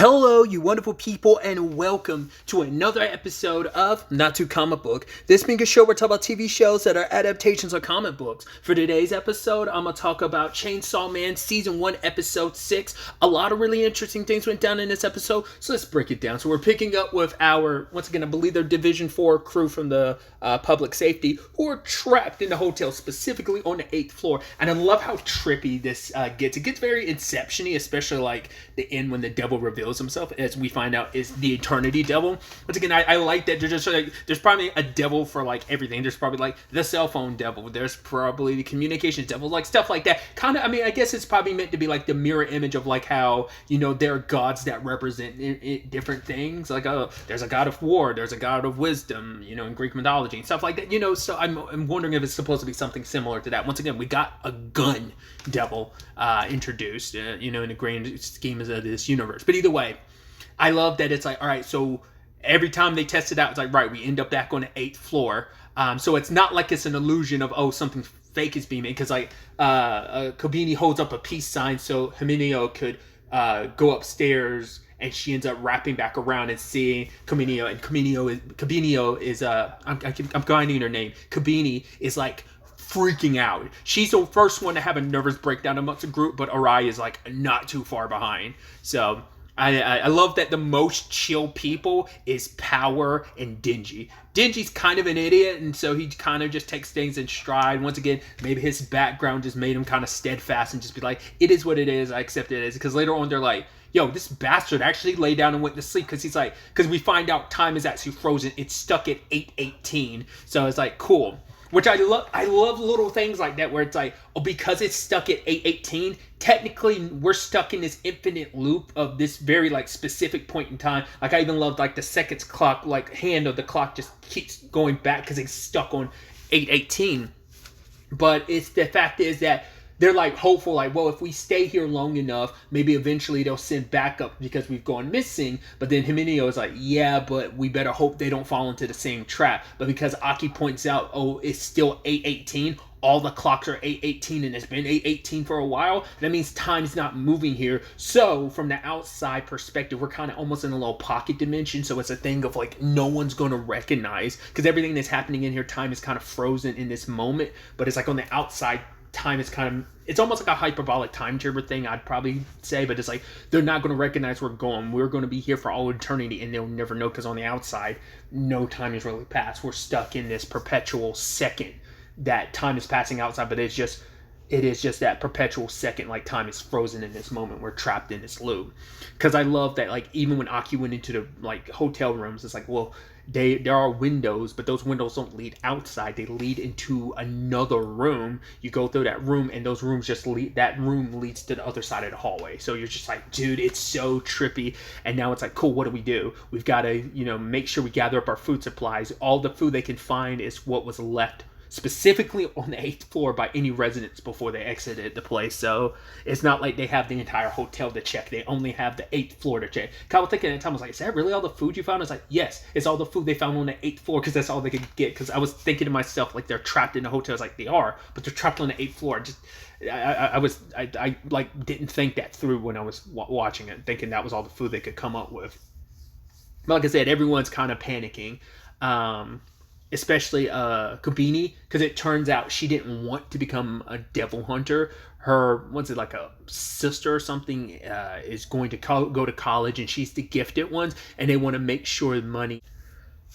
Hello, you wonderful people, and welcome to another episode of Not Too Comic Book. This being a show where we talk about TV shows that are adaptations of comic books. For today's episode, I'm going to talk about Chainsaw Man Season 1, Episode 6. A lot of really interesting things went down in this episode, so let's break it down. So we're picking up with our, once again, I believe they're Division 4 crew from the public safety, who are trapped in the hotel, specifically on the 8th floor. And I love how trippy this gets. It gets very Inception-y, especially like the end when the devil reveals himself, as we find out is the Eternity Devil. Once again, I like that there's just like, there's probably a devil for like everything. There's probably like the cell phone devil. There's probably the communications devil, like stuff like that. Kind of, I mean, I guess it's probably meant to be like the mirror image of like how, you know, there are gods that represent different things. Like, there's a god of war, there's a god of wisdom, you know, in Greek mythology and stuff like that. You know, so I'm wondering if it's supposed to be something similar to that. Once again, we got a gun devil introduced, you know, in the grand scheme of this universe. But either way, I love that it's like, all right, so every time they test it out, it's like, right, we end up back on the 8th floor. So it's not like it's an illusion of, oh, something fake is being made. Because, like, Kobeni holds up a peace sign so Himeneo could go upstairs, and she ends up wrapping back around and seeing Kobeni. And Kobeni is I'm finding her name. Kobeni is, like, freaking out. She's the first one to have a nervous breakdown amongst the group, but Arai is, like, not too far behind. So I love that the most chill people is Power and Denji. Denji's kind of an idiot, and so he kind of just takes things in stride. Once again, maybe his background just made him kind of steadfast and just be like, it is what it is, I accept it as. Because later on they're like, yo, this bastard actually lay down and went to sleep, because he's like, because we find out time is actually frozen. It's stuck at 8:18. So it's like, cool. Which I love little things like that where it's like, oh, because it's stuck at 8:18, technically we're stuck in this infinite loop of this very like specific point in time. Like I even loved like the seconds clock, like hand of the clock just keeps going back because it's stuck on 8:18. But it's the fact is that they're like hopeful, like, well, if we stay here long enough, maybe eventually they'll send backup because we've gone missing. But then Himeneo is like, yeah, but we better hope they don't fall into the same trap. But because Aki points out, oh, it's still 8:18, all the clocks are 8:18, and it's been 8:18 for a while, that means time's not moving here. So from the outside perspective, we're kind of almost in a little pocket dimension. So it's a thing of like, no one's going to recognize, because everything that's happening in here, time is kind of frozen in this moment. But it's like on the outside, time is kind of, it's almost like a hyperbolic time chamber thing, I'd probably say, but it's like they're not going to recognize we're going. We're going to be here for all eternity, and they'll never know, because on the outside, no time has really passed. We're stuck in this perpetual second that time is passing outside, but it is just that perpetual second, like time is frozen in this moment. We're trapped in this loop. Because I love that, like, even when Aki went into the like hotel rooms, it's like, well, there are windows, but those windows don't lead outside. They lead into another room. You go through that room, and those rooms just lead. That room leads to the other side of the hallway. So you're just like, dude, it's so trippy. And now it's like, cool. What do? We've got to, you know, make sure we gather up our food supplies. All the food they can find is what was left specifically on the 8th floor by any residents before they exited the place. So it's not like they have the entire hotel to check. They only have the 8th floor to check. Kyle was thinking at the time, I was like, is that really all the food you found? I was like, yes, it's all the food they found on the 8th floor, because that's all they could get. Because I was thinking to myself, like, they're trapped in the hotel. I was like, they are, but they're trapped on the 8th floor. I like didn't think that through when I was watching it, thinking that was all the food they could come up with. But like I said, everyone's kind of panicking. Especially Kobeni, because it turns out she didn't want to become a devil hunter. Her, what's it, like a sister or something, is going to go to college, and she's the gifted ones, and they want to make sure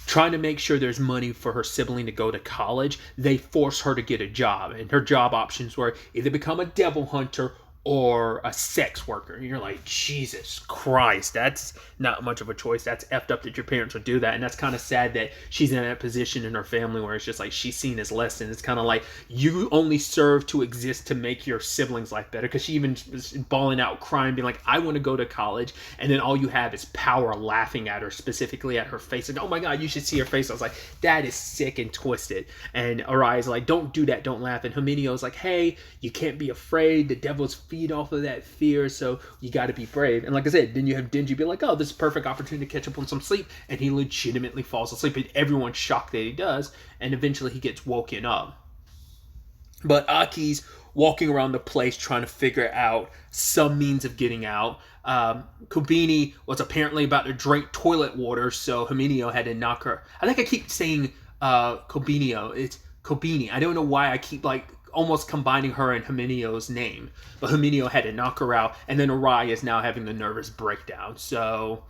trying to make sure there's money for her sibling to go to college. They force her to get a job, and her job options were either become a devil hunter or a sex worker. And you're like, Jesus Christ, that's not much of a choice. That's effed up that your parents would do that. And that's kind of sad that she's in that position in her family where it's just like she's seen as less than. It's kind of like you only serve to exist to make your siblings' life better. Because she even was bawling out, crying, being like, I want to go to college. And then all you have is Power laughing at her, specifically at her face. Like, oh my God, you should see her face. I was like, that is sick and twisted. And Arai's like, don't do that, don't laugh. And Himeneo's like, hey, you can't be afraid. The devil's feed off of that fear, so you got to be brave. And like I said, then you have Denji be like, oh, this is a perfect opportunity to catch up on some sleep, and he legitimately falls asleep, and everyone's shocked that he does, and eventually he gets woken up. But Aki's walking around the place trying to figure out some means of getting out. Kobeni was apparently about to drink toilet water, so Himeneo had to knock her. I think I keep saying Kobenio. It's Kobeni. I don't know why I keep like almost combining her and Himeneo's name, but Himeneo had to knock her out, and then Arai is now having the nervous breakdown. So,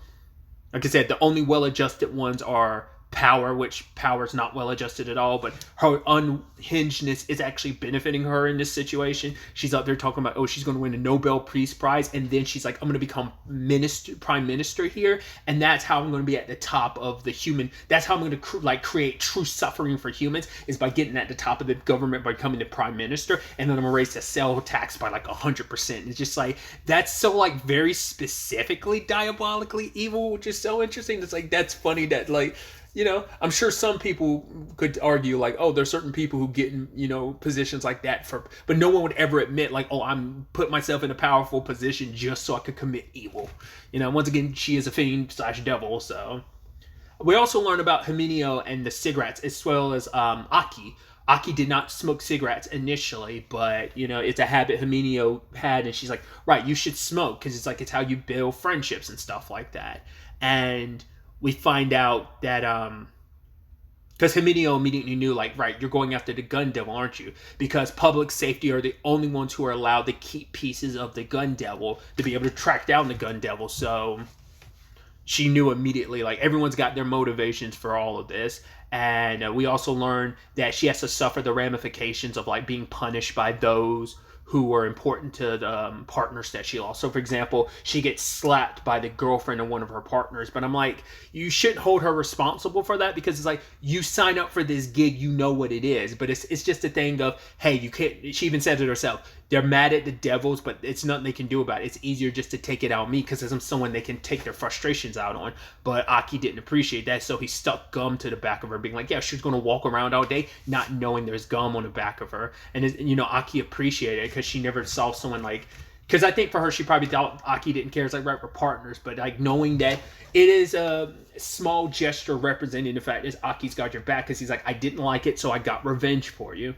like I said, the only well-adjusted ones are Power, which Power's not well adjusted at all, but her unhingedness is actually benefiting her in this situation. She's up there talking about, oh, she's going to win a Nobel Peace Prize, and then she's like, I'm going to become prime minister here, and that's how I'm going to be at the top of the human. That's how I'm going to create true suffering for humans, is by getting at the top of the government by becoming the prime minister, and then I'm going to raise the sale tax by like 100%. It's just like, that's so like very specifically diabolically evil, which is so interesting. It's like, that's funny that like, you know, I'm sure some people could argue like, oh, there's certain people who get in, you know, positions like that but no one would ever admit like, oh, I'm put myself in a powerful position just so I could commit evil. You know, once again, she is a fiend / devil. So we also learn about Himeneo and the cigarettes, as well as Aki. Aki did not smoke cigarettes initially, but, you know, it's a habit Himeneo had, and she's like, right, you should smoke, because it's like, it's how you build friendships and stuff like that. And we find out that, because Himeneo immediately knew, like, right, you're going after the gun devil, aren't you? Because public safety are the only ones who are allowed to keep pieces of the gun devil to be able to track down the gun devil. So she knew immediately, like, everyone's got their motivations for all of this. And we also learn that she has to suffer the ramifications of, like, being punished by those who were important to the partners that she lost. So, for example, she gets slapped by the girlfriend of one of her partners. But I'm like, you shouldn't hold her responsible for that, because it's like, you sign up for this gig, you know what it is. But it's just a thing of, hey, you can't. She even says it herself. They're mad at the devils, but it's nothing they can do about it. It's easier just to take it out on me, because I'm someone they can take their frustrations out on. But Aki didn't appreciate that, so he stuck gum to the back of her, being like, yeah, she's going to walk around all day not knowing there's gum on the back of her. And, you know, Aki appreciated it, because she never saw someone like... Because I think for her, she probably thought Aki didn't care. It's like, right, we're partners. But, like, knowing that it is a small gesture representing the fact that Aki's got your back, because he's like, I didn't like it, so I got revenge for you.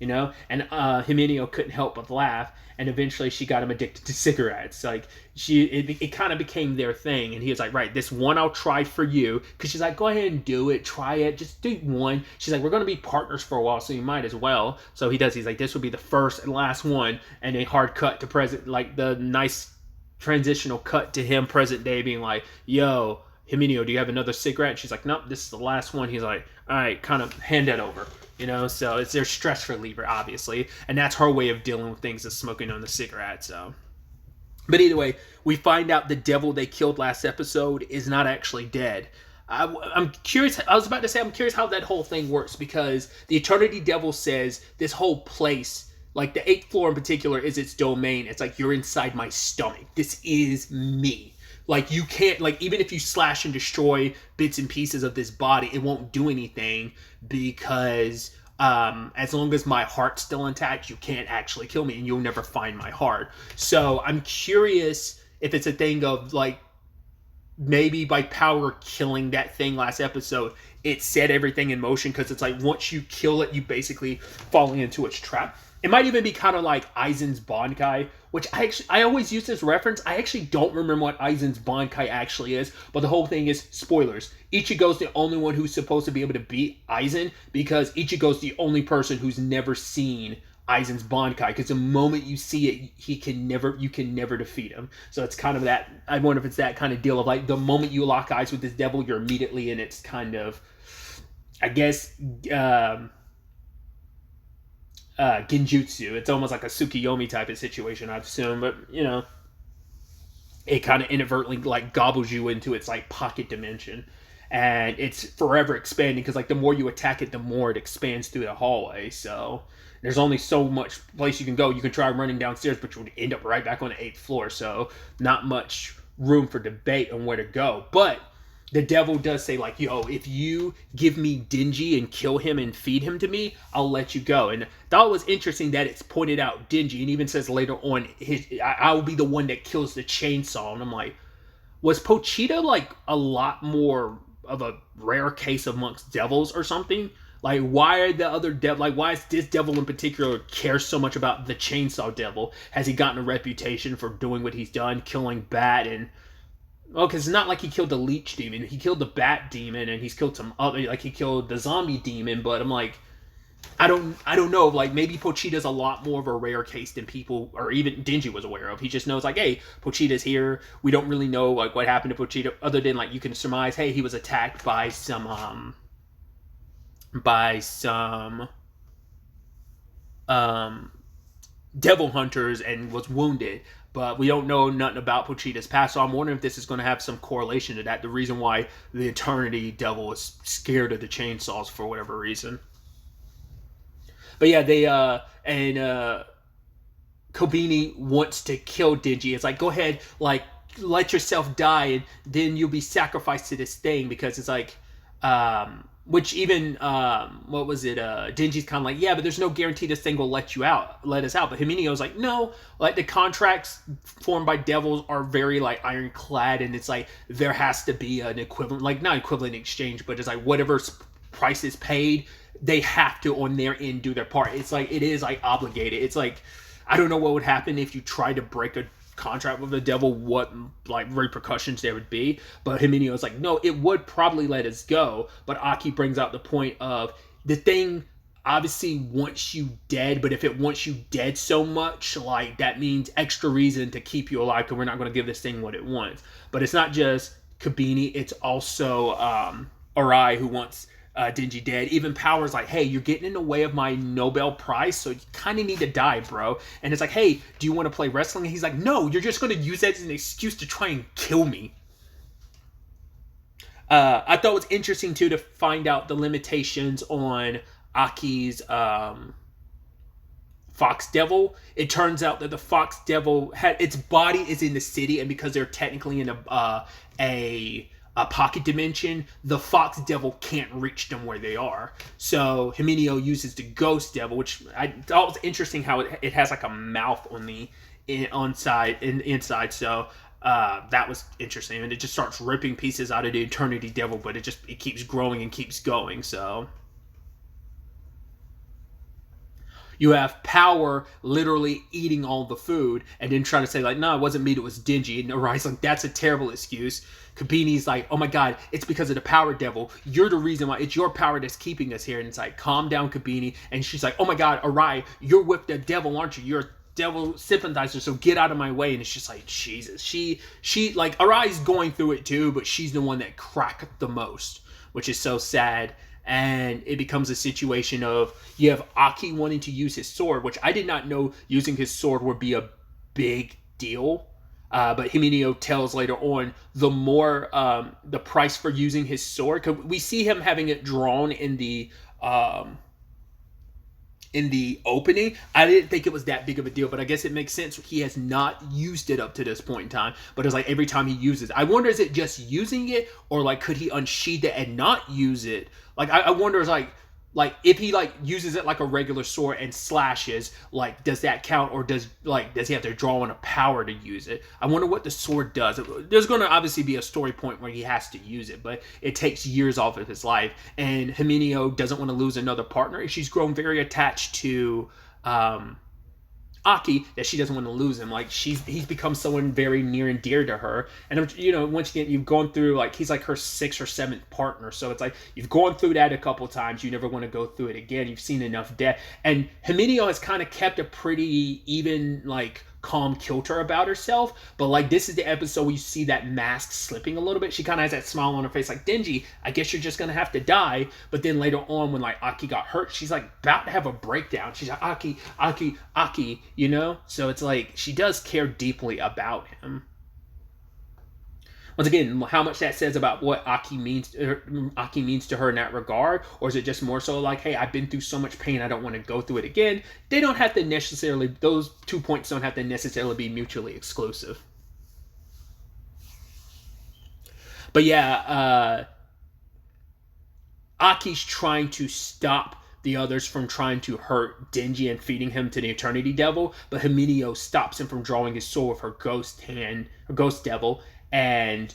You know, and Himeneo couldn't help but laugh, and eventually she got him addicted to cigarettes. Like, it kind of became their thing, and he was like, right, this one I'll try for you, because she's like, go ahead and do it, try it, just do one. She's like, we're going to be partners for a while, so you might as well. So he does. He's like, this will be the first and last one, and a hard cut to present, like the nice transitional cut to him present day, being like, yo, Himeneo, do you have another cigarette? And she's like, nope, this is the last one. He's like, all right, kind of hand that over. You know, so it's their stress reliever, obviously. And that's her way of dealing with things, is smoking on the cigarette, so. But either way, we find out the devil they killed last episode is not actually dead. I'm curious, I was about to say, I'm curious how that whole thing works, because the Eternity Devil says this whole place, like the 8th floor in particular, is its domain. It's like, you're inside my stomach. This is me. Like, you can't, like, even if you slash and destroy bits and pieces of this body, it won't do anything, because as long as my heart's still intact, you can't actually kill me, and you'll never find my heart. So I'm curious if it's a thing of, like, maybe by Power killing that thing last episode, it set everything in motion, because it's like, once you kill it, you basically falling into its trap. It might even be kind of like Aizen's Bankai, which I always use this reference. I actually don't remember what Aizen's Bankai actually is, but the whole thing is, spoilers, Ichigo's the only one who's supposed to be able to beat Aizen, because Ichigo's the only person who's never seen Aizen's Bankai, because the moment you see it, you can never defeat him. So it's kind of that, I wonder if it's that kind of deal of, like, the moment you lock eyes with this devil, you're immediately in its kind of, I guess, genjutsu. It's almost like a Tsukiyomi type of situation, I'd assume, but, you know, it kind of inadvertently, like, gobbles you into its, like, pocket dimension, and it's forever expanding, because, like, the more you attack it, the more it expands through the hallway. So there's only so much place you can go. You can try running downstairs, but you would end up right back on the 8th floor, so not much room for debate on where to go. But the devil does say, like, yo, if you give me Denji and kill him and feed him to me, I'll let you go. And I thought it was interesting that it's pointed out Denji, and even says later on, I'll be the one that kills the chainsaw. And I'm like, was Pochita, like, a lot more of a rare case amongst devils or something? Like, why are the other devil? Like, why is this devil in particular care so much about the Chainsaw Devil? Has he gotten a reputation for doing what he's done, killing Bat and? Well, because it's not like he killed the Leech Demon. He killed the Bat Demon, and he's killed some other. Like, he killed the Zombie Demon. But I'm like, I don't know. Like, maybe Pochita's a lot more of a rare case than people, or even Denji was aware of. He just knows, like, hey, Pochita's here. We don't really know, like, what happened to Pochita, other than, like, you can surmise, hey, he was attacked by some devil hunters and was wounded. But we don't know nothing about Pochita's past, so I'm wondering if this is going to have some correlation to that. The reason why the Eternity Devil is scared of the chainsaws for whatever reason. But yeah, they Kobeni wants to kill Denji. It's like, go ahead, like, let yourself die, and then you'll be sacrificed to this thing, because it's like, which even, what was it, Denji's kind of like, yeah, but there's no guarantee this thing will let us out. But Himenio's like, no, like, the contracts formed by devils are very, like, ironclad, and it's like, there has to be an equivalent, like, not equivalent exchange, but it's like, whatever price is paid, they have to, on their end, do their part. It's like, it is, like, obligated. It's like, I don't know what would happen if you tried to break a contract with the devil, what, like, repercussions there would be. But Himenio is like, no, it would probably let us go. But Aki brings out the point of, the thing obviously wants you dead, but if it wants you dead so much, like, that means extra reason to keep you alive, because we're not going to give this thing what it wants. But it's not just Kobeni, it's also Arai, who wants Denji dead. Even Power's like, hey, you're getting in the way of my Nobel Prize, so you kind of need to die, bro. And it's like, hey, do you want to play wrestling? And he's like, no, you're just going to use that as an excuse to try and kill me. I thought it was interesting, too, to find out the limitations on Aki's Fox Devil. It turns out that the Fox Devil its body is in the city, and because they're technically in a pocket dimension, the Fox Devil can't reach them where they are. So Himenio uses the Ghost Devil, which I thought was interesting, how it has like a mouth on the inside. So that was interesting, and it just starts ripping pieces out of the Eternity Devil, but it keeps growing and keeps going. So you have Power literally eating all the food, and then trying to say, like, no, it wasn't meat, it was Denji. And Arai's like, that's a terrible excuse. Kobeni's like, oh my god, it's because of the Power Devil. You're the reason why. It's your power that's keeping us here. And it's like, calm down, Kobeni. And she's like, oh my god, Arai, you're with the devil, aren't you? You're a devil sympathizer, so get out of my way. And it's just like, Jesus. She like, Arai's going through it too, but she's the one that cracked the most, which is so sad. And it becomes a situation of, you have Aki wanting to use his sword, which I did not know using his sword would be a big deal. But Himenio tells later on, the more, the price for using his sword, because we see him having it drawn in the opening. I didn't think it was that big of a deal, but I guess it makes sense. He has not used it up to this point in time, but it's like every time he uses it, I wonder, is it just using it, or like, could he unsheath it and not use it? Like, I wonder, is like if he like uses it like a regular sword and slashes, like, does that count, or does he have to draw on a power to use it? I wonder what the sword does. There's going to obviously be a story point where he has to use it, but it takes years off of his life, and Himenio doesn't want to lose another partner. She's grown very attached to Aki, that she doesn't want to lose him. Like, he's become someone very near and dear to her. And, you know, once again, you've gone through, like, he's like her 6th or 7th partner. So it's like, you've gone through that a couple times. You never want to go through it again. You've seen enough death. And Himenio has kind of kept a pretty even, like, calm kilter about herself, but like, this is the episode where you see that mask slipping a little bit. She kind of has that smile on her face, like, Denji, I guess you're just gonna have to die. But then later on, when like Aki got hurt, she's like about to have a breakdown. She's like, Aki, you know. So it's like, she does care deeply about him. Once again, how much that says about what Aki means to her in that regard, or is it just more so like, hey, I've been through so much pain, I don't want to go through it again? They don't have to necessarily, those 2 points don't have to necessarily be mutually exclusive. But yeah, Aki's trying to stop the others from trying to hurt Denji and feeding him to the Eternity Devil, but Himenio stops him from drawing his sword with her ghost devil. And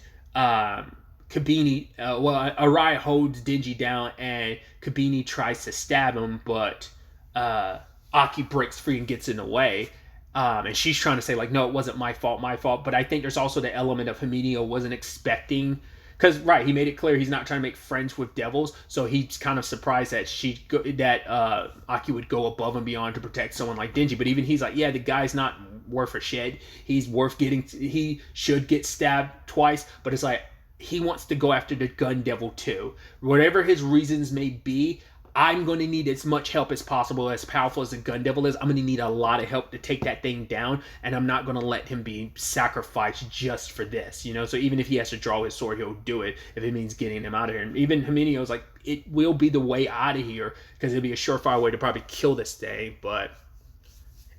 Kabini, Arai holds Denji down, and Kabini tries to stab him, but Aki breaks free and gets in the way. And she's trying to say, like, no, it wasn't my fault, my fault. But I think there's also the element of Himenio wasn't expecting, because right, he made it clear he's not trying to make friends with devils, so he's kind of surprised that Aki would go above and beyond to protect someone like Denji. But even he's like, yeah, the guy's not worth a shed. He's worth getting. He should get stabbed twice, but it's like he wants to go after the gun devil too. Whatever his reasons may be, I'm going to need as much help as possible. As powerful as the gun devil is, I'm going to need a lot of help to take that thing down, and I'm not going to let him be sacrificed just for this, you know? So even if he has to draw his sword, he'll do it if it means getting him out of here. And even Himenio's like, it will be the way out of here, because it'll be a surefire way to probably kill this thing, but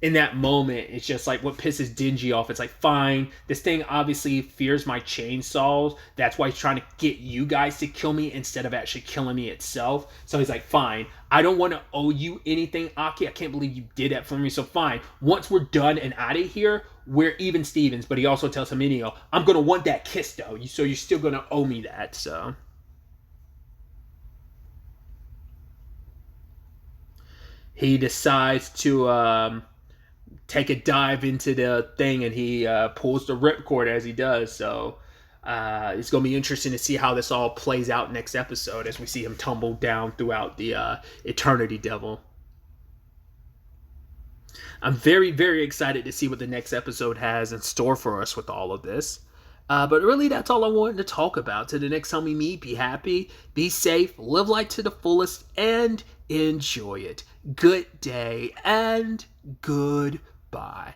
in that moment, it's just like what pisses Denji off. It's like, fine, this thing obviously fears my chainsaws. That's why he's trying to get you guys to kill me instead of actually killing me itself. So he's like, fine, I don't want to owe you anything, Aki. I can't believe you did that for me. So fine, once we're done and out of here, we're even Stevens. But he also tells Himenio, I'm going to want that kiss, though. So you're still going to owe me that, so... He decides to... take a dive into the thing, and he pulls the ripcord as he does. So it's going to be interesting to see how this all plays out next episode as we see him tumble down throughout the Eternity Devil. I'm very, very excited to see what the next episode has in store for us with all of this. But really, that's all I wanted to talk about. Till the next time we meet, be happy, be safe, live life to the fullest, and enjoy it. Good day and goodbye.